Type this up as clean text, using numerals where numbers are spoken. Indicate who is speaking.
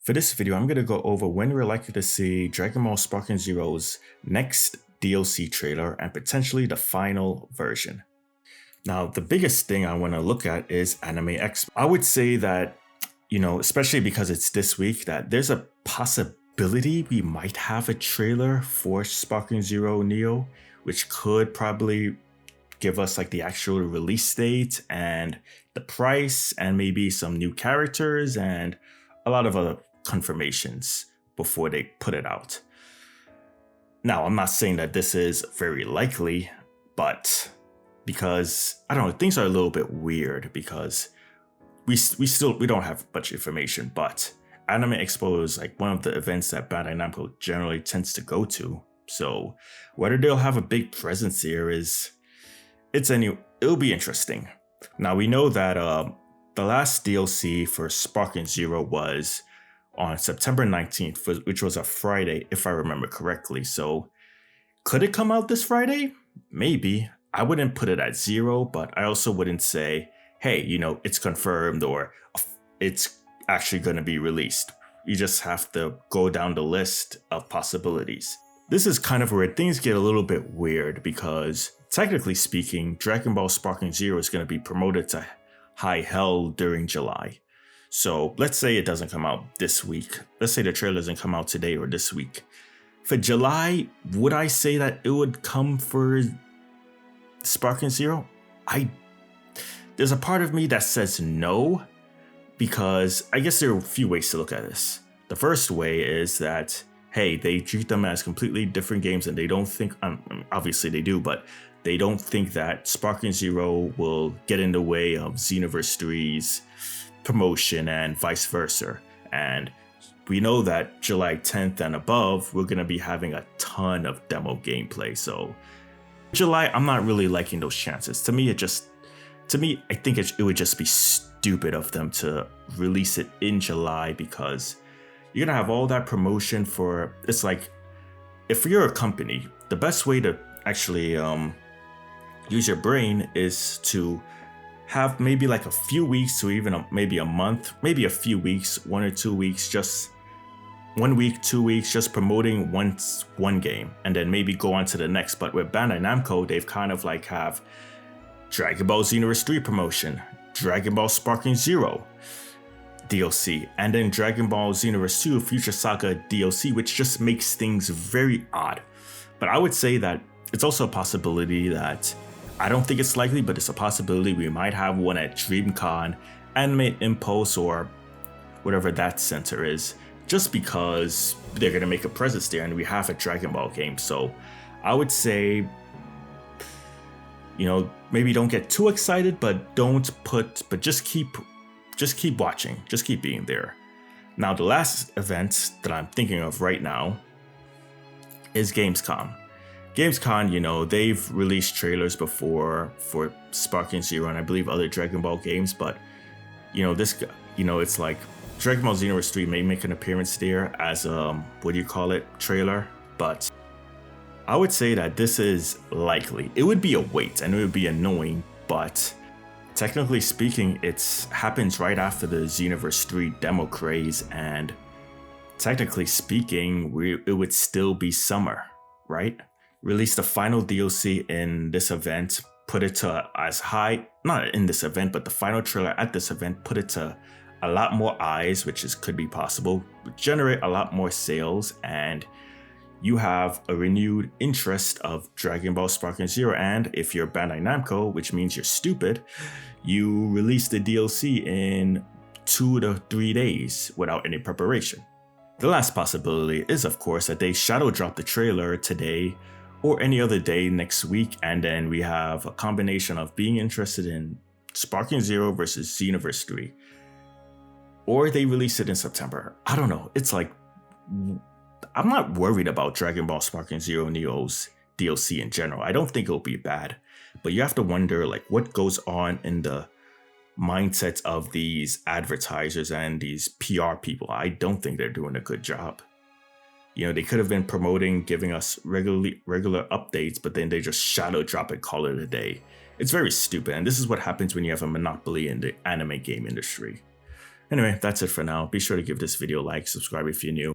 Speaker 1: For this video, I'm going to go over when we're likely to see Dragon Ball Sparking Zero's next DLC trailer and potentially the final version. Now, the biggest thing I want to look at is Anime Expo. I would say that, especially because it's this week, that there's a possibility we might have a trailer for Sparking Zero Neo, which could probably give us like the actual release date and the price and maybe some new characters and a lot of other confirmations before they put it out. Now, I'm not saying that this is very likely, but because I don't know, things are a little bit weird because we don't have much information, but Anime Expo is like one of the events that Bandai Namco generally tends to go to. So whether they'll have a big presence here it'll be interesting. Now we know that the last DLC for Sparking Zero was on September 19th, which was a Friday, if I remember correctly. So could it come out this Friday? Maybe. I wouldn't put it at 0, but I also wouldn't say, hey, it's confirmed or it's actually going to be released. You just have to go down the list of possibilities. This is kind of where things get a little bit weird because technically speaking, Dragon Ball Sparking Zero is going to be promoted to high hell during July. So let's say it doesn't come out this week. Let's say the trailer doesn't come out today or this week. For July, would I say that it would come for Sparking Zero? There's a part of me that says no, because I guess there are a few ways to look at this. The first way is that, hey, they treat them as completely different games and they don't think, obviously they do, but they don't think that Sparking Zero will get in the way of Xenoverse 3's promotion and vice versa. And we know that July 10th and above, we're going to be having a ton of demo gameplay. So July, I'm not really liking those chances. To me, I think it would just be stupid of them to release it in July because you're going to have all that promotion for, it's like, if you're a company, the best way to actually use your brain is to have maybe like a few weeks to even maybe a month, maybe a few weeks, 1 or 2 weeks, just 1 week, 2 weeks, just promoting one game and then maybe go on to the next. But with Bandai Namco, they've kind of like have Dragon Ball Xenoverse 3 promotion, Dragon Ball Sparking Zero DLC, and then Dragon Ball Xenoverse 2 Future Saga DLC, which just makes things very odd. But I would say that it's also a possibility that, I don't think it's likely, but it's a possibility we might have one at DreamCon, Anime Impulse, or whatever that center is, just because they're going to make a presence there and we have a Dragon Ball game. So I would say, maybe don't get too excited, but just keep watching, just keep being there. Now, the last event that I'm thinking of right now is Gamescom. Gamescom, they've released trailers before for Sparking Zero and I believe other Dragon Ball games, but it's like Dragon Ball Xenoverse 3 may make an appearance there as trailer, but I would say that this is likely. It would be a wait and it would be annoying, but technically speaking, it happens right after the Xenoverse 3 demo craze, and technically speaking, it would still be summer, right? Release the final DLC in this event, put it to as high, not in this event, but the final trailer at this event, put it to a lot more eyes, could be possible, generate a lot more sales, and you have a renewed interest of Dragon Ball Sparking Zero. And if you're Bandai Namco, which means you're stupid, you release the DLC in 2 to 3 days without any preparation. The last possibility is, of course, that they shadow drop the trailer today or any other day next week, and then we have a combination of being interested in Sparking Zero versus Xenoverse 3. Or they release it in September. I don't know. It's like, I'm not worried about Dragon Ball Sparking Zero Neo's DLC in general. I don't think it'll be bad, but you have to wonder like what goes on in the mindsets of these advertisers and these PR people. I don't think they're doing a good job. They could have been promoting, giving us regular updates, but then they just shadow drop it, call it a day. It's very stupid, and this is what happens when you have a monopoly in the anime game industry. Anyway, that's it for now. Be sure to give this video a like, subscribe if you're new.